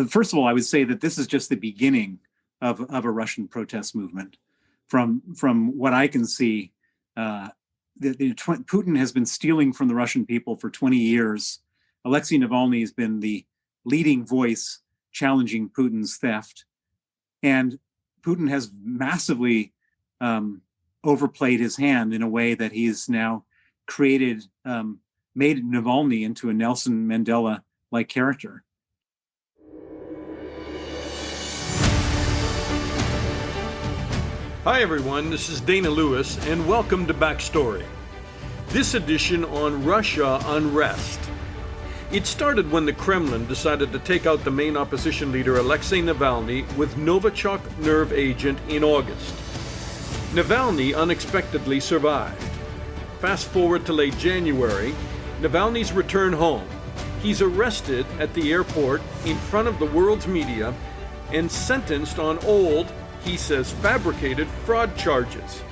First of all, I would say that this is just the beginning of a Russian protest movement. From what I can see, Putin has been stealing from the Russian people for 20 years. Alexei Navalny has been the leading voice challenging Putin's theft. And Putin has massively overplayed his hand in a way that he's now made Navalny into a Nelson Mandela-like character. Hi everyone, this is Dana Lewis, and welcome to Backstory. This edition on Russia Unrest. It started when the Kremlin decided to take out the main opposition leader Alexei Navalny with Novichok nerve agent in August. Navalny unexpectedly survived. Fast forward to late January, Navalny's return home. He's arrested at the airport in front of the world's media and sentenced on old, he says, fabricated fraud charges.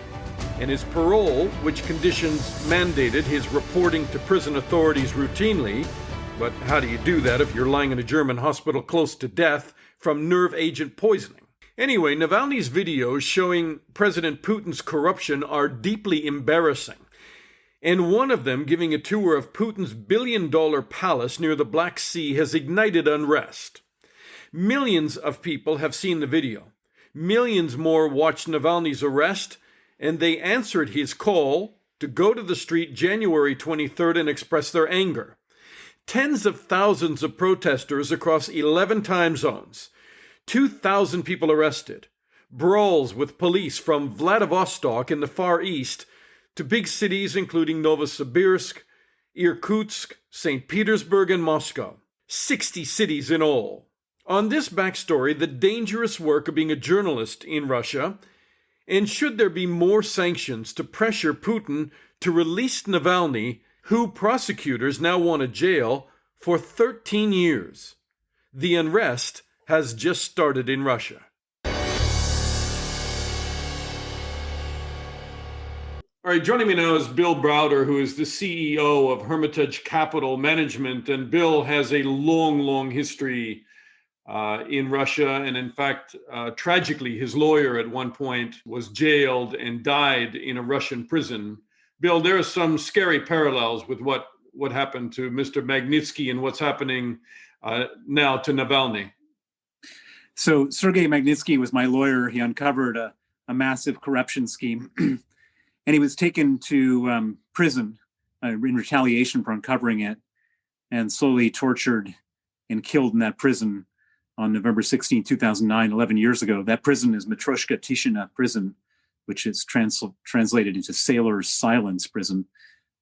And his parole, which conditions mandated his reporting to prison authorities routinely, but how do you do that if you're lying in a German hospital close to death from nerve agent poisoning? Anyway, Navalny's videos showing President Putin's corruption are deeply embarrassing. And one of them, giving a tour of Putin's billion-dollar palace near the Black Sea, has ignited unrest. Millions of people have seen the video. Millions more watched Navalny's arrest, and they answered his call to go to the street January 23rd and express their anger. Tens of thousands of protesters across 11 time zones. 2,000 people arrested. Brawls with police from Vladivostok in the Far East to big cities including Novosibirsk, Irkutsk, St. Petersburg, and Moscow. 60 cities in all. On this backstory, the dangerous work of being a journalist in Russia, and should there be more sanctions to pressure Putin to release Navalny, who prosecutors now want to jail for 13 years. The unrest has just started in Russia. All right, joining me now is Bill Browder, who is the CEO of Hermitage Capital Management. And Bill has a long history in Russia. And in fact, tragically, his lawyer at one point was jailed and died in a Russian prison. Bill, there are some scary parallels with what happened to Mr. Magnitsky and what's happening now to Navalny. So Sergei Magnitsky was my lawyer. He uncovered a massive corruption scheme, and he was taken to prison in retaliation for uncovering it, and slowly tortured and killed in that prison on November 16, 2009, 11 years ago. That prison is Matroshka Tishina prison, which is translated into Sailor's Silence prison.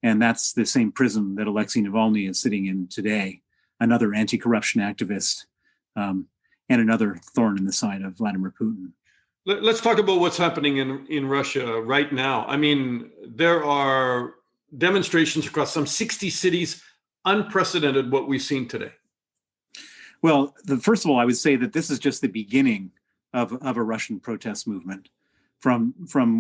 And that's the same prison that Alexei Navalny is sitting in today, another anti-corruption activist, and another thorn in the side of Vladimir Putin. Let's talk about what's happening in Russia right now. I mean, there are demonstrations across some 60 cities, unprecedented what we've seen today. Well, first of all, I would say that this is just the beginning of a Russian protest movement. From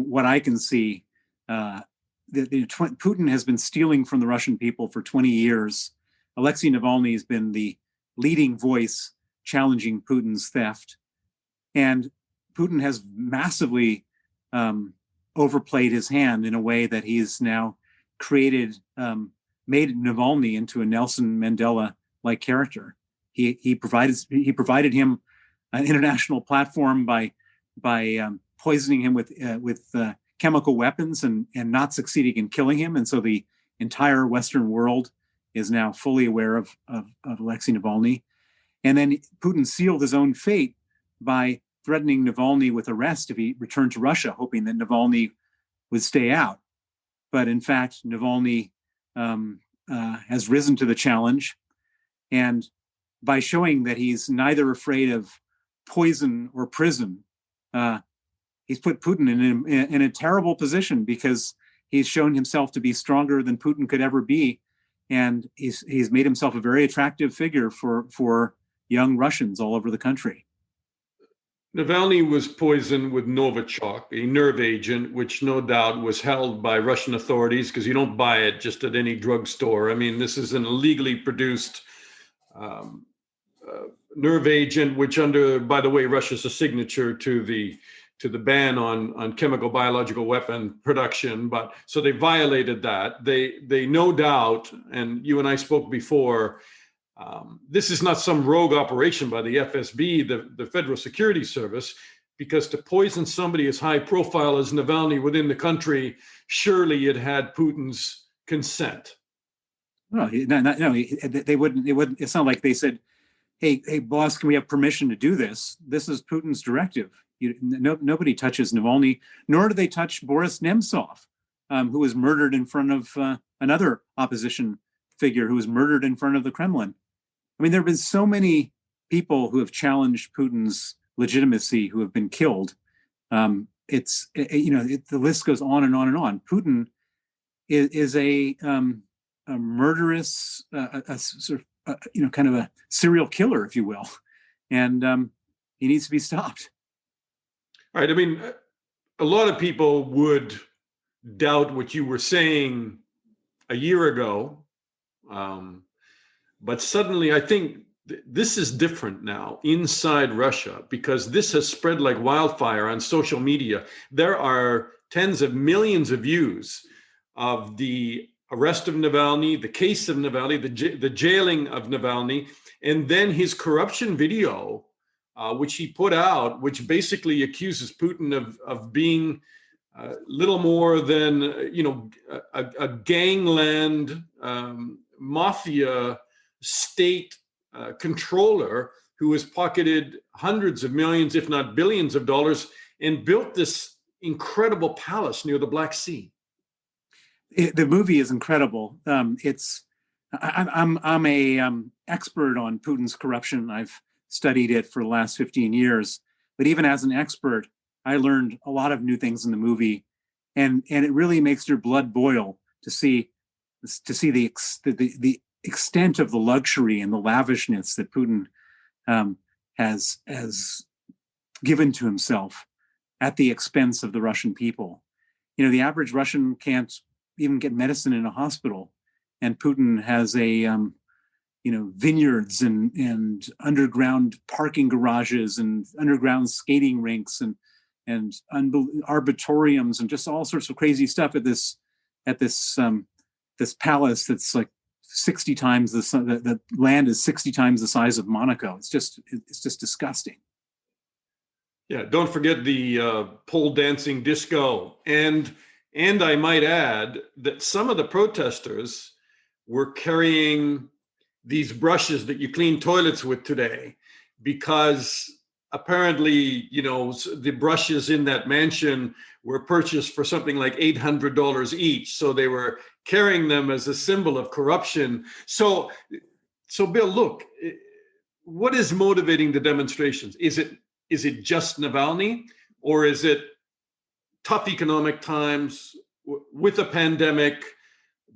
what I can see, Putin has been stealing from the Russian people for 20 years. Alexei Navalny has been the leading voice challenging Putin's theft. And Putin has massively overplayed his hand in a way that he's now made Navalny into a Nelson Mandela-like character. He provided him an international platform by poisoning him with chemical weapons and not succeeding in killing him. And so the entire Western world is now fully aware of Alexei Navalny. And then Putin sealed his own fate by threatening Navalny with arrest if he returned to Russia, hoping that Navalny would stay out. But in fact, Navalny has risen to the challenge. And by showing that he's neither afraid of poison or prison, he's put Putin in a terrible position, because he's shown himself to be stronger than Putin could ever be. And he's made himself a very attractive figure for young Russians all over the country. Navalny was poisoned with Novichok, a nerve agent, which no doubt was held by Russian authorities, because you don't buy it just at any drugstore. I mean, this is an illegally produced nerve agent, which by the way, Russia's a signature to the ban on chemical biological weapon production. But so they violated that. They no doubt, and you and I spoke before, this is not some rogue operation by the FSB, the Federal Security Service, because to poison somebody as high profile as Navalny within the country, surely it had Putin's consent. No, they wouldn't. It's not like they said, "Hey, boss, can we have permission to do this?" This is Putin's directive. Nobody touches Navalny, nor do they touch Boris Nemtsov, who was murdered in front of another opposition figure who was murdered in front of the Kremlin. I mean, there have been so many people who have challenged Putin's legitimacy who have been killed. The list goes on and on and on. Putin is a murderous, kind of a serial killer, if you will, and he needs to be stopped. All right. I mean, a lot of people would doubt what you were saying a year ago, but suddenly I think this is different now inside Russia, because this has spread like wildfire on social media. There are tens of millions of views of the arrest of Navalny, the case of Navalny, the jailing of Navalny, and then his corruption video, which he put out, which basically accuses Putin of being little more than a gangland mafia state controller who has pocketed hundreds of millions, if not billions of dollars, and built this incredible palace near the Black Sea. The movie is incredible. I'm a expert on Putin's corruption. I've studied it for the last 15 years. But even as an expert, I learned a lot of new things in the movie, and it really makes your blood boil to see the extent of the luxury and the lavishness that Putin has given to himself at the expense of the Russian people. The average Russian can't even get medicine in a hospital, and Putin has vineyards and underground parking garages and underground skating rinks and arbitoriums and just all sorts of crazy stuff at this palace that's like 60 times the land is 60 times the size of Monaco. It's just disgusting. Yeah, don't forget the pole dancing disco, and I might add that some of the protesters were carrying these brushes that you clean toilets with today, because apparently, the brushes in that mansion were purchased for something like $800 each. So they were carrying them as a symbol of corruption. So Bill, look, what is motivating the demonstrations? Is it just Navalny, or is it tough economic times with a pandemic,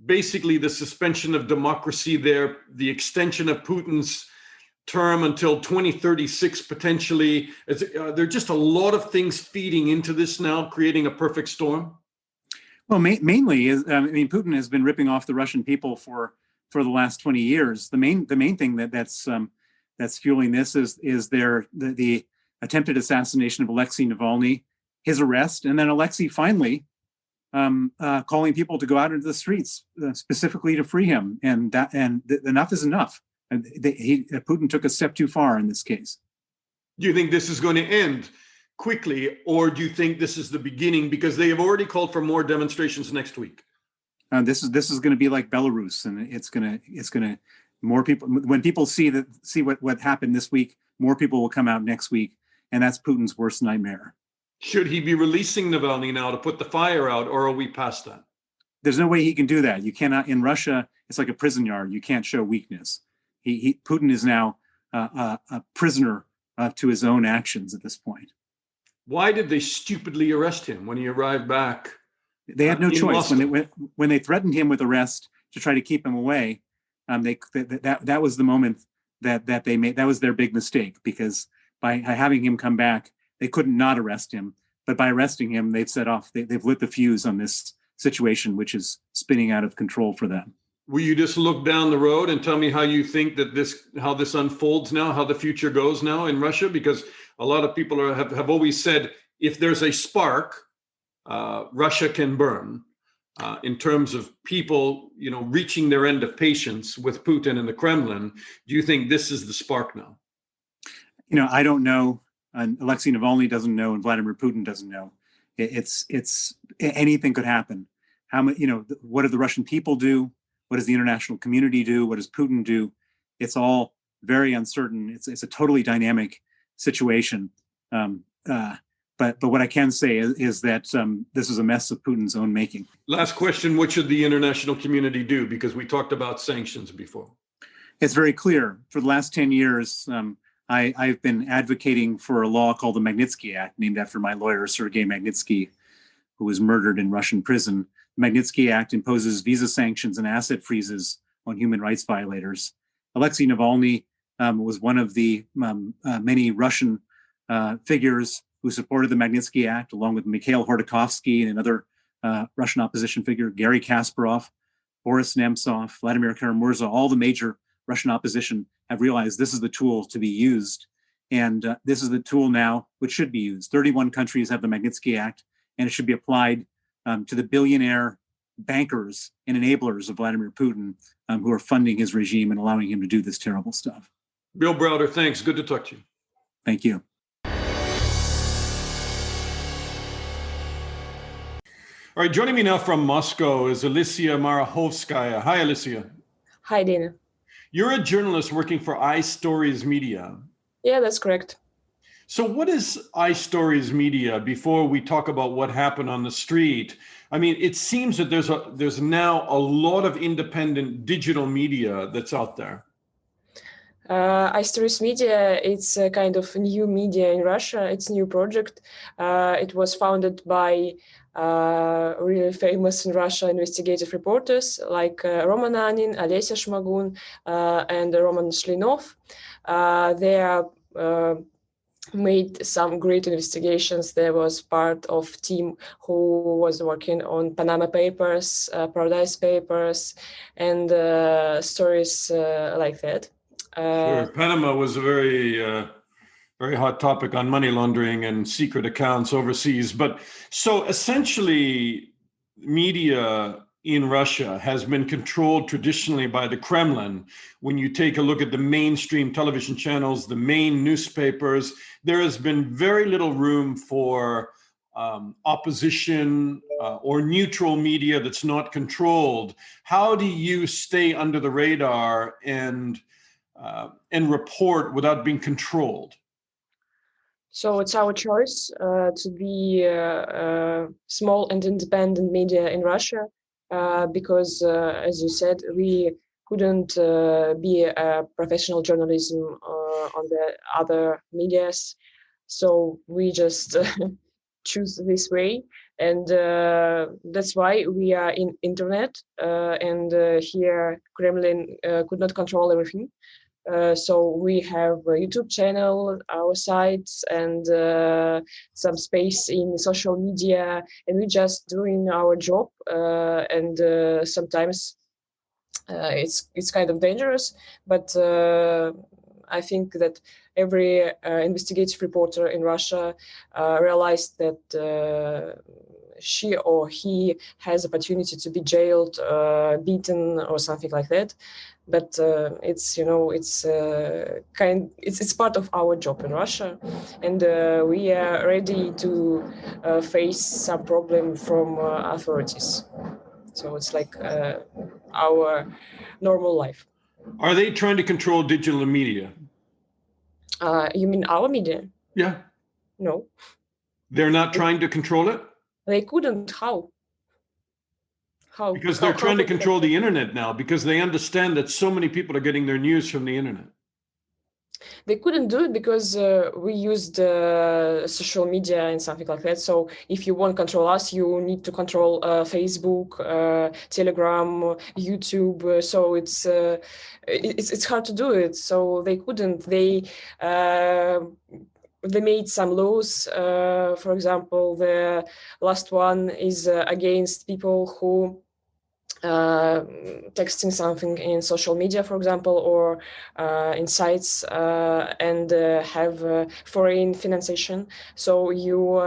basically the suspension of democracy there, the extension of Putin's term until 2036 potentially? There are just a lot of things feeding into this now, creating a perfect storm. Well, mainly is Putin has been ripping off the Russian people for the last 20 years. The main thing that's fueling this is the attempted assassination of Alexei Navalny, his arrest, and then Alexei finally calling people to go out into the streets specifically to free him, and enough is enough. Putin took a step too far in this case. Do you think this is going to end quickly, or do you think this is the beginning? Because they have already called for more demonstrations next week. This is going to be like Belarus, and it's going to more people. When people see what happened this week, more people will come out next week, and that's Putin's worst nightmare. Should he be releasing Navalny now to put the fire out, or are we past that? There's no way he can do that. You cannot. In Russia, it's like a prison yard. You can't show weakness. Putin is now a prisoner to his own actions at this point. Why did they stupidly arrest him when he arrived back? They had no choice. When they threatened him with arrest to try to keep him away, that was the moment that they made. That was their big mistake, because by having him come back, they couldn't not arrest him. But by arresting him, they've set off. They've lit the fuse on this situation, which is spinning out of control for them. Will you just look down the road and tell me how you think that how this unfolds now, how the future goes now in Russia? Because a lot of people have always said, if there's a spark, Russia can burn. In terms of people, reaching their end of patience with Putin and the Kremlin, do you think this is the spark now? I don't know. And Alexei Navalny doesn't know, and Vladimir Putin doesn't know. It's anything could happen. What do the Russian people do? What does the international community do? What does Putin do? It's all very uncertain. It's a totally dynamic situation. But what I can say is that this is a mess of Putin's own making. Last question: what should the international community do? Because we talked about sanctions before. It's very clear. For the last 10 years, I've been advocating for a law called the Magnitsky Act, named after my lawyer, Sergei Magnitsky, who was murdered in Russian prison. The Magnitsky Act imposes visa sanctions and asset freezes on human rights violators. Alexei Navalny was one of the many Russian figures who supported the Magnitsky Act, along with Mikhail Khodorkovsky and another Russian opposition figure, Garry Kasparov, Boris Nemtsov, Vladimir Kara-Murza. All the major Russian opposition have realized this is the tool to be used. And this is the tool now which should be used. 31 countries have the Magnitsky Act, and it should be applied to the billionaire bankers and enablers of Vladimir Putin who are funding his regime and allowing him to do this terrible stuff. Bill Browder, thanks. Good to talk to you. Thank you. All right, joining me now from Moscow is Aleysa Marohovskaya. Hi, Aleysa. Hi, Dana. You're a journalist working for iStories Media. Yeah, that's correct. So what is iStories Media before we talk about what happened on the street? I mean, it seems that there's now a lot of independent digital media that's out there. iStories Media, it's a kind of new media in Russia. It's a new project. It was founded by really famous in Russia investigative reporters like Roman Anin, Alesya Shmagun, and Roman Shlinov. They are made some great investigations. There was part of team who was working on Panama Papers, Paradise Papers, and stories like that. Sure. Panama was a very hot topic on money laundering and secret accounts overseas. But so essentially, media in Russia has been controlled traditionally by the Kremlin. When you take a look at the mainstream television channels, the main newspapers, there has been very little room for opposition or neutral media that's not controlled. How do you stay under the radar and report without being controlled? So it's our choice to be small and independent media in Russia because, as you said, we couldn't be a professional journalism on the other medias. So we just choose this way. And that's why we are in internet. And here Kremlin could not control everything. So we have a YouTube channel, our sites, and some space in social media, and we're just doing our job. And sometimes it's kind of dangerous, but I think that every investigative reporter in Russia realized that she or he has opportunity to be jailed, beaten, or something like that. But it's part of our job in Russia, and we are ready to face some problem from authorities. So it's like our normal life. Are they trying to control digital media? You mean our media? Yeah. No. They're not trying to control it? They couldn't. How? Because they're trying to control the internet now, because they understand that so many people are getting their news from the internet. They couldn't do it because we used social media and something like that. So if you want to control us, you need to control Facebook, Telegram, YouTube. So it's hard to do it. So they couldn't. They made some laws. For example, the last one is against people who texting something in social media, for example, or in sites, and have foreign financiation. So you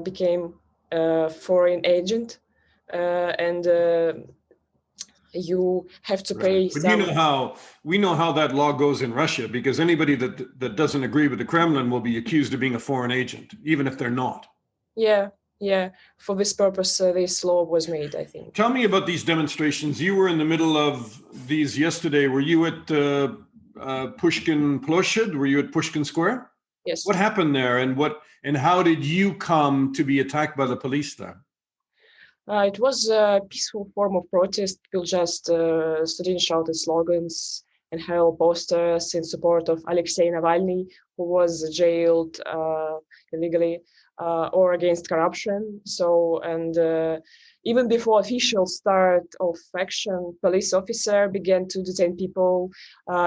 became a foreign agent, and you have to pay But some. we know how that law goes in Russia, because anybody that doesn't agree with the Kremlin will be accused of being a foreign agent, even if they're not. Yeah. For this purpose, this law was made, I think. Tell me about these demonstrations. You were in the middle of these yesterday. Were you at Pushkin Ploshad? Were you at Pushkin Square? Yes. What happened there, and how did you come to be attacked by the police there? It was a peaceful form of protest. People just stood and shouted slogans and held posters in support of Alexei Navalny, who was jailed illegally, or against corruption. So, and even before official start of action, police officer began to detain people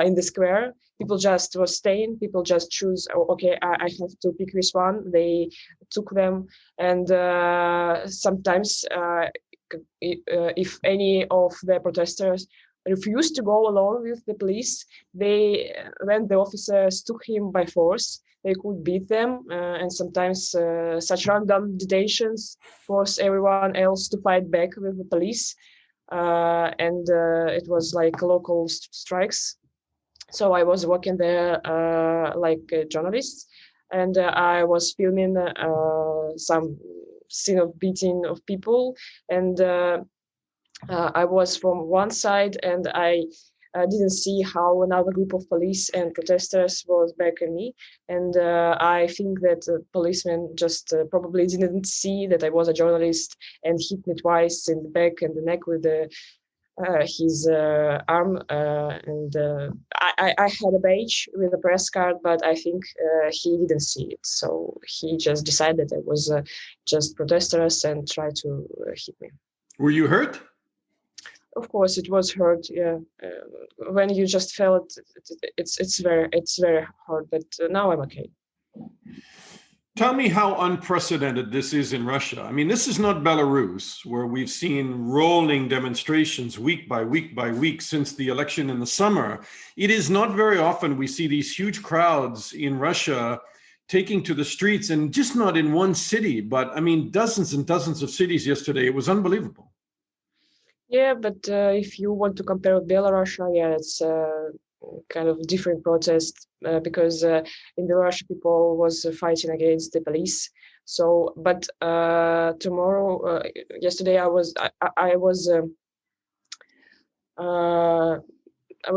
in the square. People just were staying. People just choose, oh, okay, I have to pick this one. They took them, and sometimes if any of the protesters refused to go along with the police, when the officers took him by force, they could beat them, and sometimes such random detentions force everyone else to fight back with the police, and it was like local strikes. So I was working there like a journalist, and I was filming some scene of beating of people, and I was from one side, and I didn't see how another group of police and protesters was backing me, and I think that the policeman just probably didn't see that I was a journalist and hit me twice in the back and the neck with his arm, and I had a badge with a press card, but I think he didn't see it, so he just decided I was just protesters and tried to hit me. Were you hurt? Of course, it was hurt. Yeah, when you just felt it, it's very hard. But now I'm okay. Tell me how unprecedented this is in Russia. I mean, this is not Belarus, where we've seen rolling demonstrations week by week by week since the election in the summer. It is not very often we see these huge crowds in Russia taking to the streets, and just not in one city, but I mean, dozens and dozens of cities yesterday. It was unbelievable. Yeah, but if you want to compare with Belarus, yeah, it's kind of different protest because in Belarus people was fighting against the police. So, but yesterday I was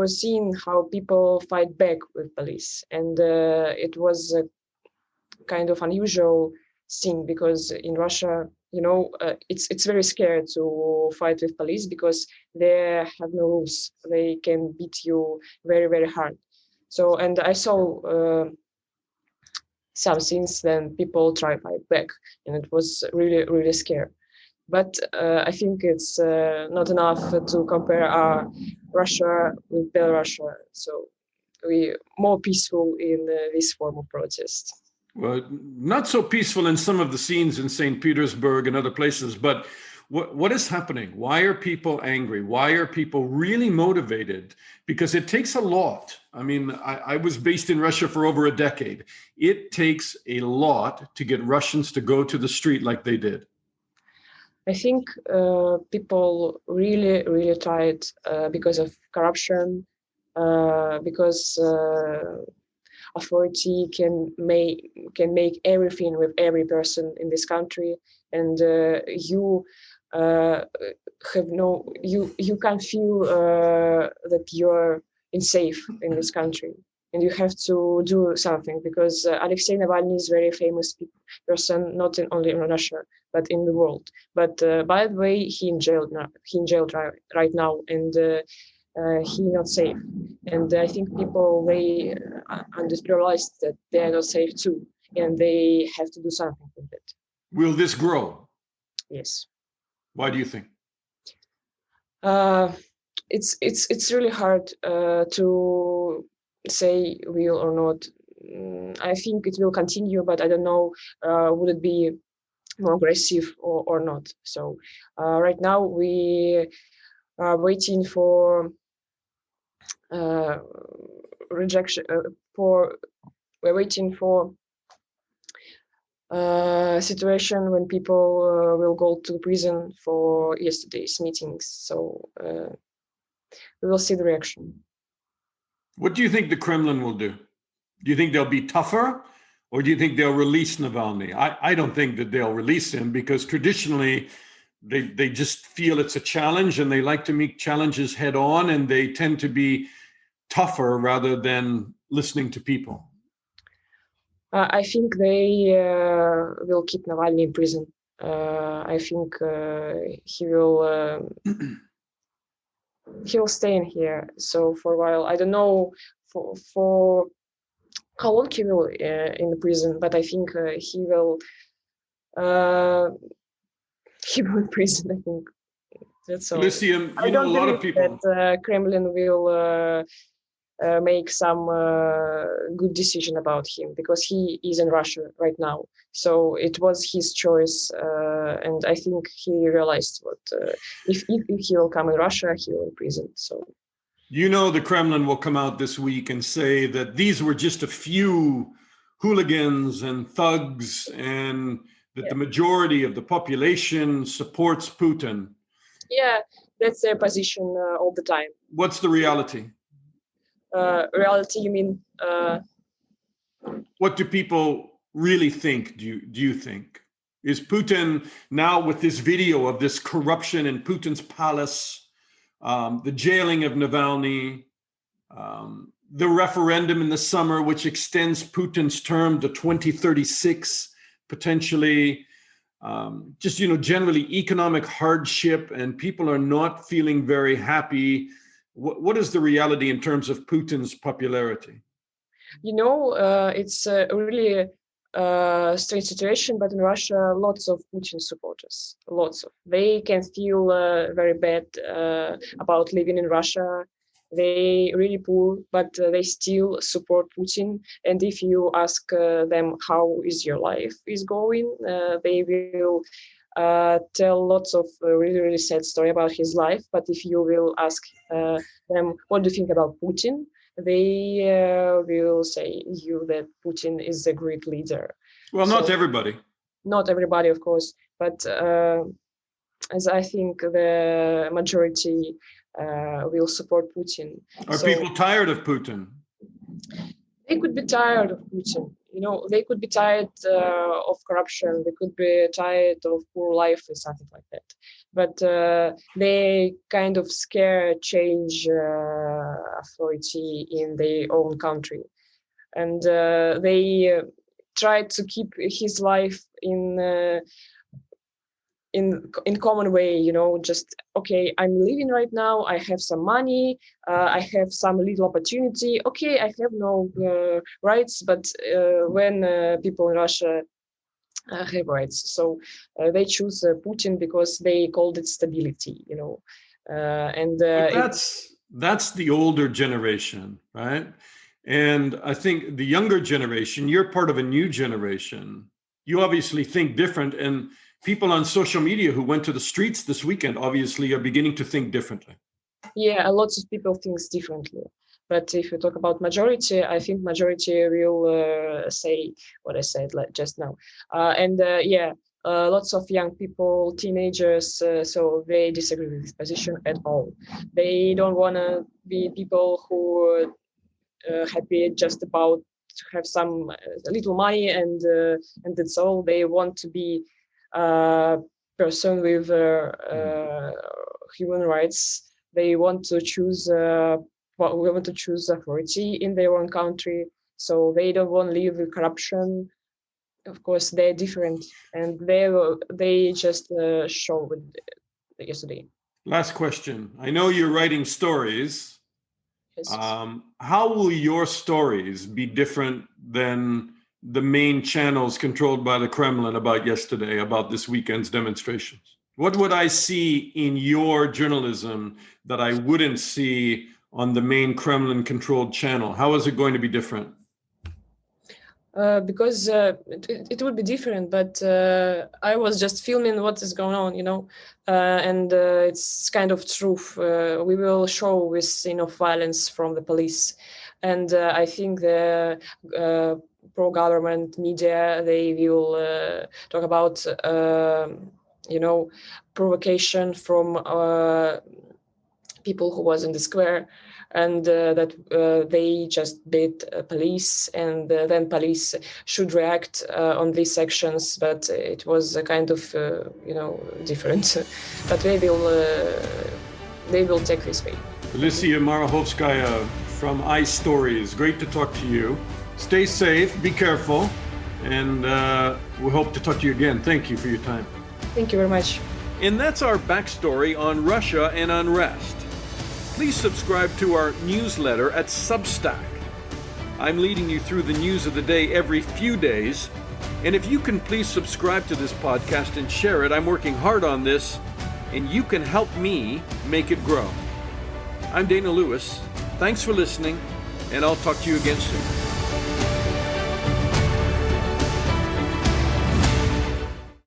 seeing how people fight back with police, and it was a kind of unusual thing because in Russia, it's very scary to fight with police because they have no rules. They can beat you very, very hard. So, and I saw some scenes when people try to fight back, and it was really, really scary. But I think it's not enough to compare Russia with Belarus. So we more peaceful in this form of protest. Well, not so peaceful in some of the scenes in St. Petersburg and other places, but what is happening? Why are people angry? Why are people really motivated? Because it takes a lot. I mean, I was based in Russia for over a decade. It takes a lot to get Russians to go to the street like they did. I think people really, really tried because of corruption, because authority can make everything with every person in this country, and you can't feel that you're safe in this country, and you have to do something because Alexei Navalny is a very famous person, not only in Russia but in the world. But by the way, he in jail right now, and he's not safe. And I think people they realized that they are not safe too, and they have to do something with it. Will this grow? Yes. Why do you think? It's really hard to say will or not. I think it will continue, but I don't know would it be more aggressive or not. So right now we waiting for rejection. We're waiting for situation when people will go to prison for yesterday's meetings. So we will see the reaction. What do you think the Kremlin will do? Do you think they'll be tougher, or do you think they'll release Navalny? I don't think that they'll release him, because traditionally they just feel it's a challenge and they like to meet challenges head on, and they tend to be tougher rather than listening to people. I think they will keep Navalny in prison. I think he will stay in here. So for a while, I don't know for how long he will in the prison, but I think he will in prison. I think that's all. Lysium, I don't a lot of believe people that Kremlin will make some good decision about him, because he is in Russia right now. So it was his choice, and I think he realized what if he will come in Russia, he will in prison. So the Kremlin will come out this week and say that these were just a few hooligans and thugs, and that the majority of the population supports Putin. Yeah, that's their position all the time. What's the reality? Reality, you mean? What do people really think? Do you think? Is Putin now, with this video of this corruption in Putin's palace, the jailing of Navalny, the referendum in the summer, which extends Putin's term to 2036, potentially, just, generally economic hardship, and people are not feeling very happy. What is the reality in terms of Putin's popularity? It's a really strange situation, but in Russia, lots of Putin supporters, they can feel very bad about living in Russia. They really poor, but they still support Putin. And if you ask them how is your life is going, they will tell lots of really, really sad story about his life. But if you will ask them, what do you think about Putin? They will say you that Putin is a great leader. Well, not everybody. Not everybody, of course, but as I think the majority will support Putin. Are people tired of Putin? They could be tired of Putin. They could be tired of corruption. They could be tired of poor life or something like that. But they kind of scare change authority in their own country. And they try to keep his life in common way, just, okay, I'm living right now, I have some money, I have some little opportunity, okay, I have no rights, but when people in Russia have rights, so they choose Putin because they called it stability, that's the older generation, right? And I think the younger generation, you're part of a new generation, you obviously think different, and people on social media who went to the streets this weekend obviously are beginning to think differently. Yeah, lots of people think differently. But if you talk about majority, I think majority will say what I said just now. Lots of young people, teenagers, so they disagree with this position at all. They don't want to be people who are happy just about to have some little money and that's all. They want to be person with human rights. They want to choose authority in their own country. So they don't want to live with corruption. Of course, they're different, and they just showed yesterday. Last question. I know you're writing stories. Yes. How will your stories be different than the main channels controlled by the Kremlin about yesterday, about this weekend's demonstrations? What would I see in your journalism that I wouldn't see on the main Kremlin-controlled channel? How is it going to be different? because it would be different, but I was just filming what is going on, and it's kind of truth. We will show this scene of violence from the police, and I think the pro-government media, they will talk about, provocation from people who was in the square, and that they just beat police, and then police should react on these actions. But it was a kind of, different. But they will take this way. Aleysa Marohovskaya from iStories, great to talk to you. Stay safe, be careful, and we hope to talk to you again. Thank you for your time. Thank you very much. And that's our backstory on Russia and unrest. Please subscribe to our newsletter at Substack. I'm leading you through the news of the day every few days. And if you can please subscribe to this podcast and share it, I'm working hard on this, and you can help me make it grow. I'm Dana Lewis. Thanks for listening, and I'll talk to you again soon.